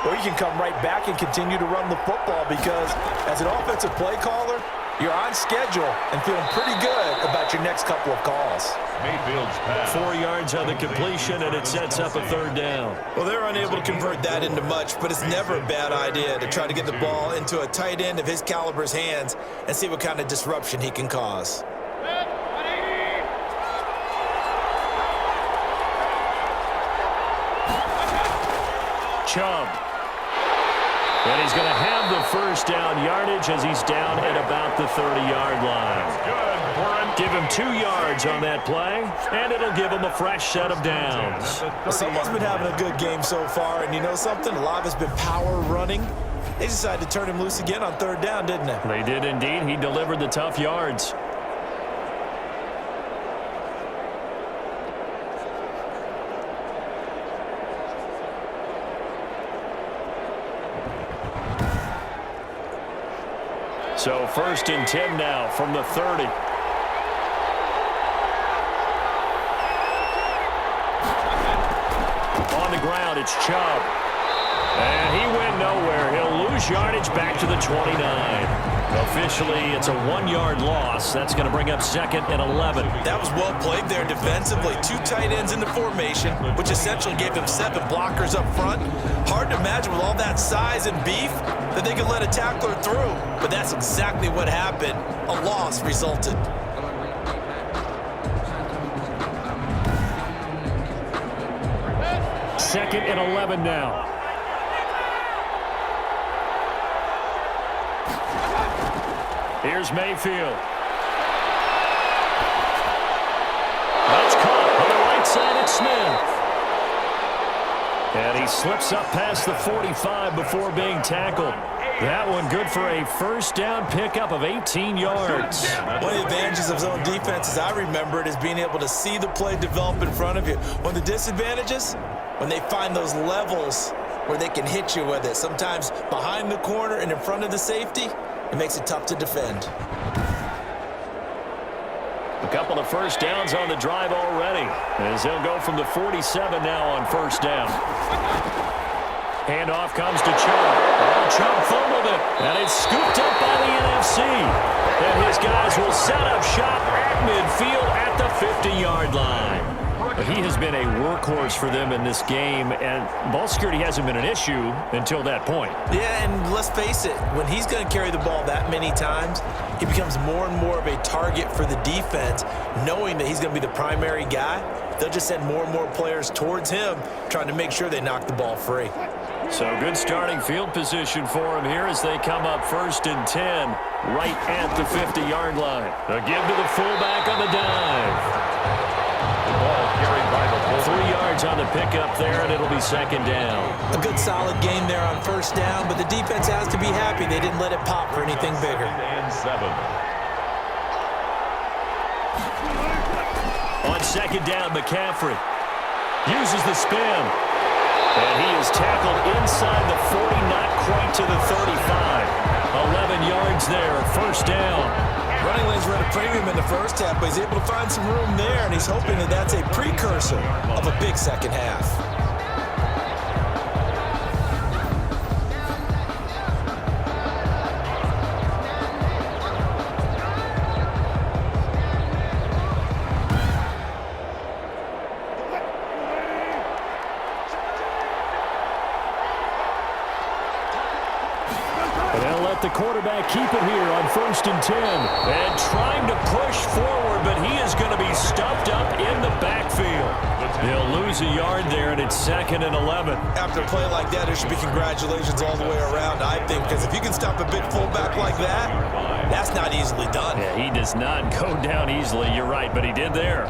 or you can come right back and continue to run the football, because as an offensive play caller, you're on schedule and feeling pretty good about your next couple of calls. Mayfield's pass. 4 yards on the completion, and it sets up a 3rd down. Well, they're unable to convert that into much, but it's never a bad idea to try to get the ball into a tight end of his caliber's hands and see what kind of disruption he can cause. Chubb. And he's going to have the 1st down yardage as he's down at about the 30-yard line. Give him 2 yards on that play, and it'll give him a fresh set of downs. Well, someone's been having a good game so far, and you know something? A lot of it's been power running. They decided to turn him loose again on 3rd down, didn't they? They did indeed. He delivered the tough yards. So 1st and 10 now from the 30. On the ground, it's Chubb. And he went nowhere. He'll lose yardage back to the 29. Officially, it's a 1-yard loss. That's going to bring up 2nd and 11. That was well played there defensively. 2 tight ends in the formation, which essentially gave them 7 blockers up front. Hard to imagine with all that size and beef that they could let a tackler through. But that's exactly what happened. A loss resulted. Second and 11 now. Here's Mayfield. That's caught on the right side. It's Smith. And he slips up past the 45 before being tackled. That one good for a 1st down pickup of 18 yards. One of the advantages of zone defense, as I remember it, is being able to see the play develop in front of you. One of the disadvantages, when they find those levels where they can hit you with it, sometimes behind the corner and in front of the safety, it makes it tough to defend. A couple of 1st downs on the drive already, as they'll go from the 47 now on 1st down. Handoff comes to Chubb. Oh, Chubb fumbled it, and it's scooped up by the NFC. And his guys will set up shop at midfield at the 50-yard line. But he has been a workhorse for them in this game, and ball security hasn't been an issue until that point. Yeah, and let's face it, when he's going to carry the ball that many times, he becomes more and more of a target for the defense, knowing that he's going to be the primary guy. They'll just send more and more players towards him, trying to make sure they knock the ball free. So good starting field position for him here as they come up 1st and 10 right at the 50-yard line. A give to the fullback on the dive. Ball carried by the full. 3 yards on the pickup there, and it'll be 2nd down. A good solid game there on 1st down, but the defense has to be happy they didn't let it pop for anything bigger. 2nd and 7. On 2nd down, McCaffrey uses the spin. And he is tackled inside the 40, not quite to the 35. 11 yards there, first down. Running lanes were at a premium in the first half, but he's able to find some room there, and he's hoping that that's a precursor of a big second half. The quarterback keep it here on 1st and 10. And trying to push forward, but he is going to be stuffed up in the backfield. He'll lose a yard there, and it's 2nd and 11. After a play like that, there should be congratulations all the way around, I think, because if you can stop a big fullback like that, that's not easily done. Yeah, he does not go down easily. You're right, but he did there.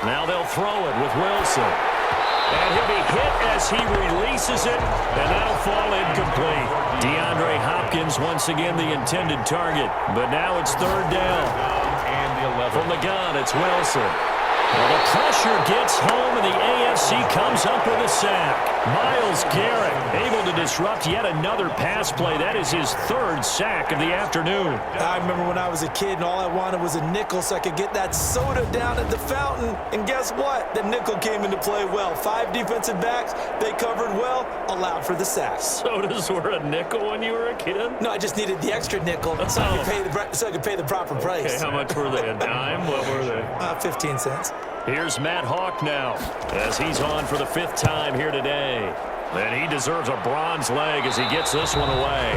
Now they'll throw it with Wilson. And he'll be hit as he releases it, and that'll fall incomplete. DeAndre Hopkins once again the intended target, but now it's 3rd down. From the gun, it's Wilson. Well, the pressure gets home, and the AFC comes up with a sack. Myles Garrett able to disrupt yet another pass play. That is his 3rd sack of the afternoon. I remember when I was a kid and all I wanted was a nickel so I could get that soda down at the fountain. And guess what? The nickel came into play well. 5 defensive backs, they covered well, allowed for the sack. Sodas were a nickel when you were a kid? No, I just needed the extra nickel so I could pay the proper price. Okay, how much were they? A dime? What were they? 15 cents. Here's Matt Hawk now as he's on for the 5th time here today. And he deserves a bronze leg as he gets this one away.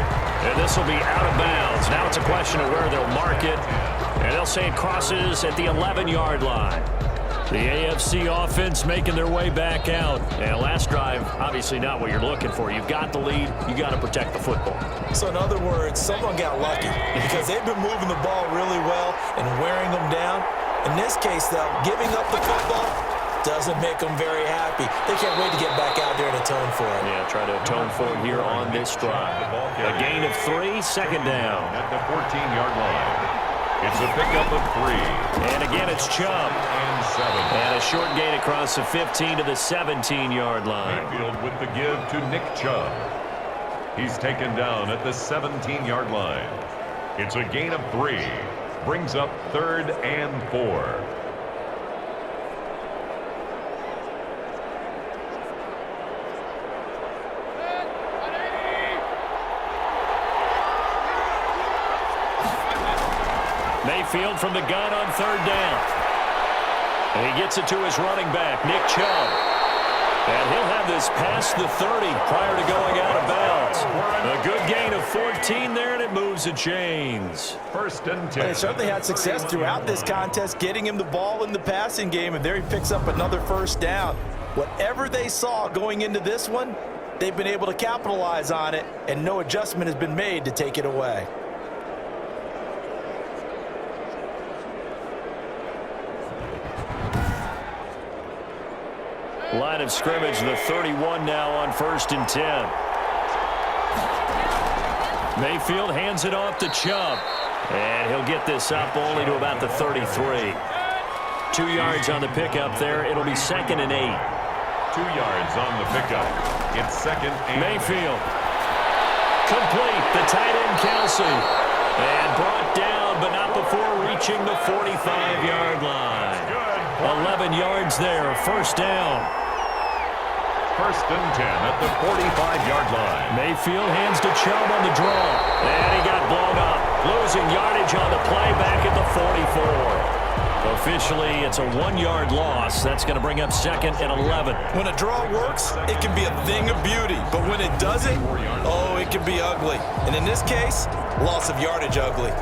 And this will be out of bounds. Now it's a question of where they'll mark it. And they'll say it crosses at the 11-yard line. The AFC offense making their way back out. And last drive, obviously not what you're looking for. You've got the lead. You got to protect the football. So in other words, someone got lucky because they've been moving the ball really well and wearing them down. In this case, though, giving up the football doesn't make them very happy. They can't wait to get back out there and atone for it. Yeah, try to atone for it here on this drive. A gain of 3, 2nd down. At the 14-yard line. It's a pickup of 3. And again, it's Chubb. And 7. And a short gain across the 15 to the 17-yard line. Mayfield with the give to Nick Chubb. He's taken down at the 17-yard line. It's a gain of 3. Brings up 3rd and 4. Mayfield from the gun on 3rd down. And he gets it to his running back, Nick Chubb. And he'll have this past the 30 prior to going out of bounds. A good gain of 14 there, and it moves the chains. 1st and 10. They certainly had success throughout this contest, getting him the ball in the passing game, and there he picks up another 1st down. Whatever they saw going into this one, they've been able to capitalize on it, and no adjustment has been made to take it away. Line of scrimmage, the 31 now on 1st and 10. Mayfield hands it off to Chubb. And he'll get this up only to about the 33. 2 yards on the pickup there. It'll be 2nd and 8. 2 yards on the pickup. It's 2nd and Mayfield. Complete. The tight end, Kelsey. And brought down, but not before reaching the 45-yard line. 11 yards there. 1st down. 1st and 10 at the 45-yard line. Mayfield hands to Chubb on the draw. And he got blown up. Losing yardage on the play back at the 44. Officially, it's a 1-yard loss. That's going to bring up 2nd and 11. When a draw works, it can be a thing of beauty. But when it doesn't, oh, it can be ugly. And in this case, loss of yardage ugly.